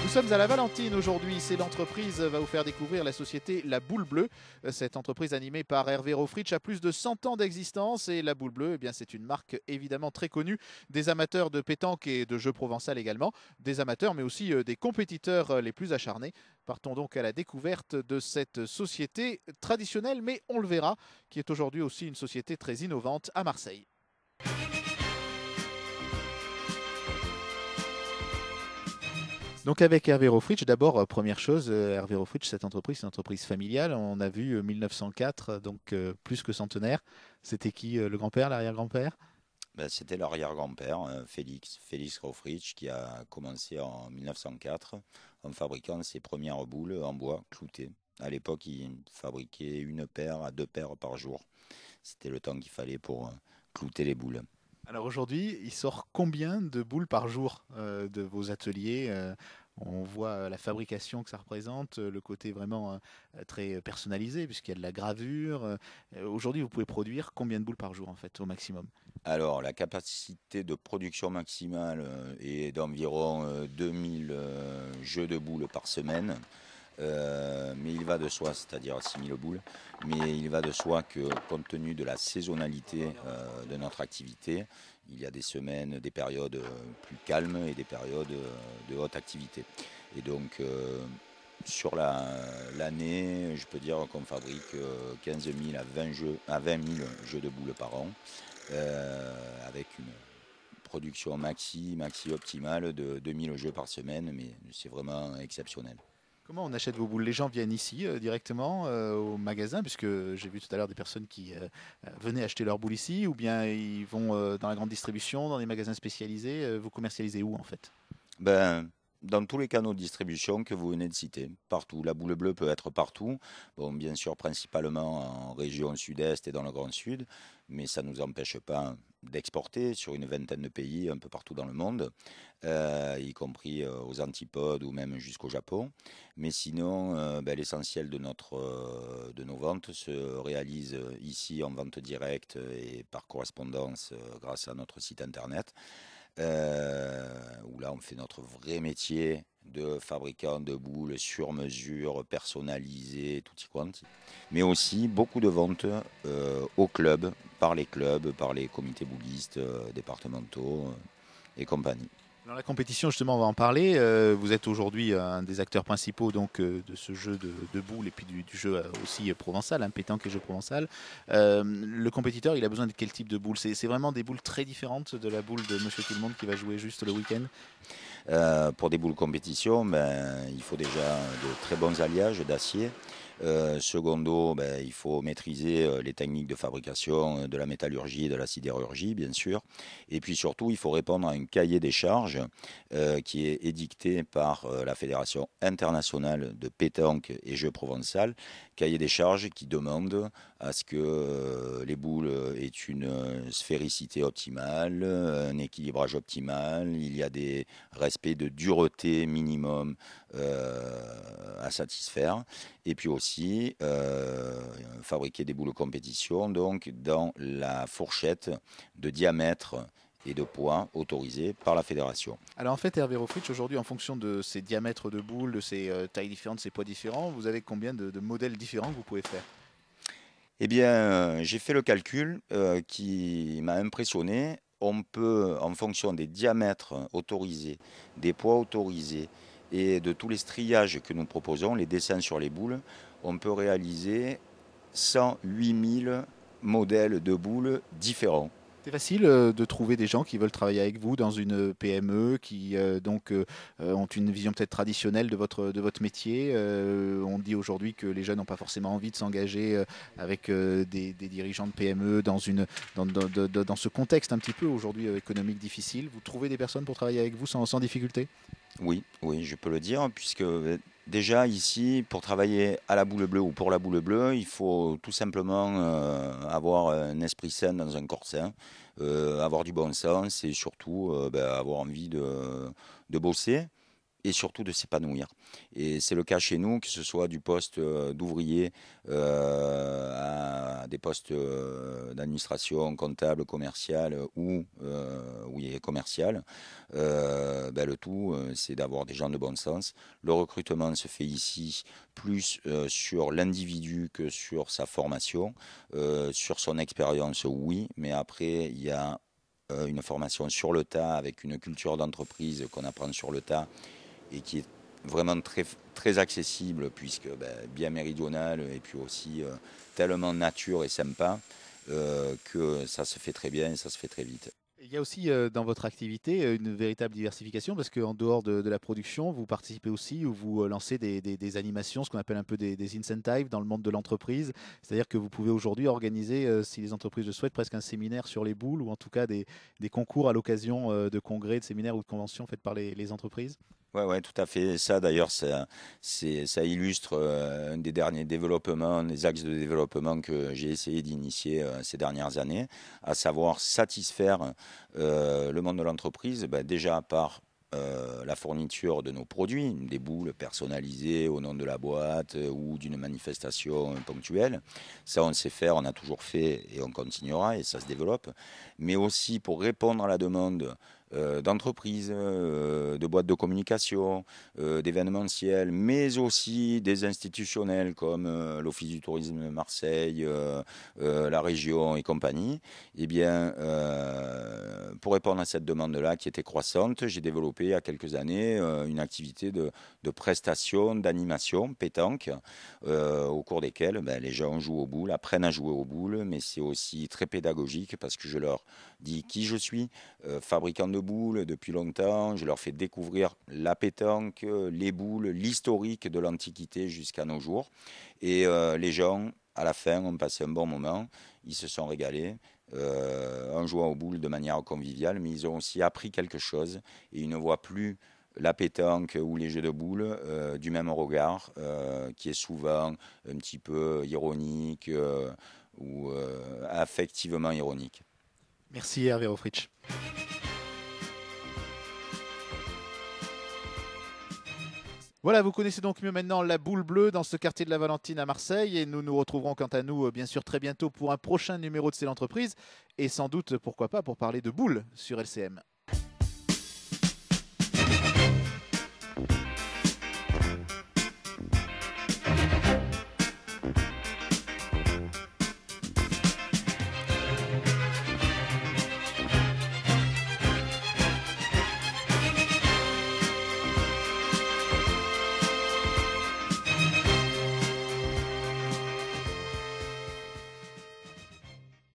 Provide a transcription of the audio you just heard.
Nous sommes à la Valentine aujourd'hui. C'est l'entreprise va vous faire découvrir la société La Boule Bleue. Cette entreprise animée par Hervé Rofritsch a plus de 100 ans d'existence et La Boule Bleue, eh bien, c'est une marque évidemment très connue des amateurs de pétanque et de jeux provençal également, des amateurs mais aussi des compétiteurs les plus acharnés. Partons donc à la découverte de cette société traditionnelle, mais on le verra, qui est aujourd'hui aussi une société très innovante à Marseille. Donc avec Hervé Rofritsch, d'abord, première chose, Hervé Rofritsch, cette entreprise, c'est une entreprise familiale. On a vu 1904, donc plus que centenaire. C'était qui, le grand-père, l'arrière-grand-père? Ben, c'était l'arrière-grand-père, Félix Rofritsch, qui a commencé en 1904 en fabriquant ses premières boules en bois cloutées. À l'époque, il fabriquait une paire à deux paires par jour. C'était le temps qu'il fallait pour clouter les boules. Alors aujourd'hui, il sort combien de boules par jour de vos ateliers? On voit la fabrication que ça représente, le côté vraiment très personnalisé, puisqu'il y a de la gravure. Aujourd'hui, vous pouvez produire combien de boules par jour, en fait, au maximum? Alors, la capacité de production maximale est d'environ 2000 jeux de boules par semaine. Mais il va de soi, c'est-à-dire 6000 boules, mais il va de soi que compte tenu de la saisonnalité de notre activité, il y a des semaines, des périodes plus calmes et des périodes de haute activité. Et donc sur l'année, je peux dire qu'on fabrique 15 000 à 20 000 jeux de boules par an, avec une production maxi optimale de 2000 jeux par semaine, mais c'est vraiment exceptionnel. Comment on achète vos boules? Les gens viennent ici directement au magasin, puisque j'ai vu tout à l'heure des personnes qui venaient acheter leurs boules ici, ou bien ils vont dans la grande distribution, dans des magasins spécialisés. Vous commercialisez où en fait? Ben, dans tous les canaux de distribution que vous venez de citer, partout. La boule bleue peut être partout. Bon, bien sûr, principalement en région sud-est et dans le Grand Sud, mais ça ne nous empêche pas d'exporter sur une vingtaine de pays un peu partout dans le monde, y compris aux antipodes ou même jusqu'au Japon. Mais sinon, ben, l'essentiel de nos ventes se réalise ici en vente directe et par correspondance grâce à notre site internet où là on fait notre vrai métier de fabricant de boules sur mesure, personnalisées, tout y quanti. Mais aussi beaucoup de ventes au clubs, par les comités boulistes départementaux et compagnie. Dans la compétition, justement, on va en parler. Vous êtes aujourd'hui un des acteurs principaux donc de ce jeu de boules et puis du jeu aussi provençal, hein, pétanque et jeu provençal. Le compétiteur, il a besoin de quel type de boules? C'est vraiment des boules très différentes de la boule de Monsieur Tout le Monde qui va jouer juste le week-end. Pour des boules compétition, ben, il faut déjà de très bons alliages d'acier. Secondo, ben, il faut maîtriser les techniques de fabrication de la métallurgie et de la sidérurgie, bien sûr. Et puis surtout, il faut répondre à un cahier des charges qui est édicté par la Fédération internationale de pétanque et jeux provençal. Cahier des charges qui demande à ce que les boules aient une sphéricité optimale, un équilibrage optimal. Il y a des respects de dureté minimum à satisfaire. Et puis aussi fabriquer des boules de compétition donc dans la fourchette de diamètre et de poids autorisés par la fédération. Alors en fait, Hervé Rofritsch, aujourd'hui, en fonction de ses diamètres de boules, de ses tailles différentes, ses poids différents, vous avez combien de modèles différents que vous pouvez faire? Eh bien, j'ai fait le calcul qui m'a impressionné. On peut, en fonction des diamètres autorisés, des poids autorisés et de tous les striages que nous proposons, les dessins sur les boules, on peut réaliser 108 000 modèles de boules différents. C'est facile de trouver des gens qui veulent travailler avec vous dans une PME, qui ont une vision peut-être traditionnelle de votre métier. On dit aujourd'hui que les jeunes n'ont pas forcément envie de s'engager avec des dirigeants de PME dans ce contexte un petit peu aujourd'hui économique difficile. Vous trouvez des personnes pour travailler avec vous sans difficulté? Oui, oui, je peux le dire, puisque déjà ici, pour travailler à la boule bleue ou pour la boule bleue, il faut tout simplement avoir un esprit sain dans un corps sain, avoir du bon sens et surtout ben, avoir envie de bosser et surtout de s'épanouir. Et c'est le cas chez nous, que ce soit du poste d'ouvrier à des postes d'administration, comptable, commercial ou oui, commercial. Le tout, c'est d'avoir des gens de bon sens. Le recrutement se fait ici plus sur l'individu que sur sa formation, sur son expérience, oui, mais après, il y a une formation sur le tas avec une culture d'entreprise qu'on apprend sur le tas et qui est vraiment très, très accessible puisque bien méridionale et puis aussi tellement nature et sympa que ça se fait très bien et ça se fait très vite. Il y a aussi dans votre activité une véritable diversification parce qu'en dehors de la production, vous participez aussi ou vous lancez des animations, ce qu'on appelle un peu des incentives dans le monde de l'entreprise. C'est-à-dire que vous pouvez aujourd'hui organiser, si les entreprises le souhaitent, presque un séminaire sur les boules ou en tout cas des concours à l'occasion de congrès, de séminaires ou de conventions faites par les entreprises. Ouais, ouais, tout à fait. Ça, d'ailleurs, ça illustre un des derniers développements, des axes de développement que j'ai essayé d'initier ces dernières années, à savoir satisfaire le monde de l'entreprise, déjà par la fourniture de nos produits, des boules personnalisées au nom de la boîte ou d'une manifestation ponctuelle. Ça, on sait faire, on a toujours fait et on continuera et ça se développe. Mais aussi pour répondre à la demande d'entreprises, de boîtes de communication, d'événementiels, mais aussi des institutionnels comme l'Office du tourisme de Marseille, la région et compagnie. Eh bien, pour répondre à cette demande-là qui était croissante, j'ai développé il y a quelques années une activité de prestation, d'animation, pétanque, au cours desquelles les gens jouent aux boules, apprennent à jouer aux boules, mais c'est aussi très pédagogique parce que je leur dis qui je suis, fabricant de boules depuis longtemps. Je leur fais découvrir la pétanque, les boules, l'historique de l'Antiquité jusqu'à nos jours. Et les gens, à la fin, ont passé un bon moment. Ils se sont régalés en jouant aux boules de manière conviviale, mais ils ont aussi appris quelque chose et ils ne voient plus la pétanque ou les jeux de boules du même regard, qui est souvent un petit peu ironique ou affectivement ironique. Merci Hervé Aufrich. Voilà, vous connaissez donc mieux maintenant la boule bleue dans ce quartier de la Valentine à Marseille et nous nous retrouverons quant à nous bien sûr très bientôt pour un prochain numéro de C'est l'entreprise et sans doute pourquoi pas pour parler de boules sur LCM.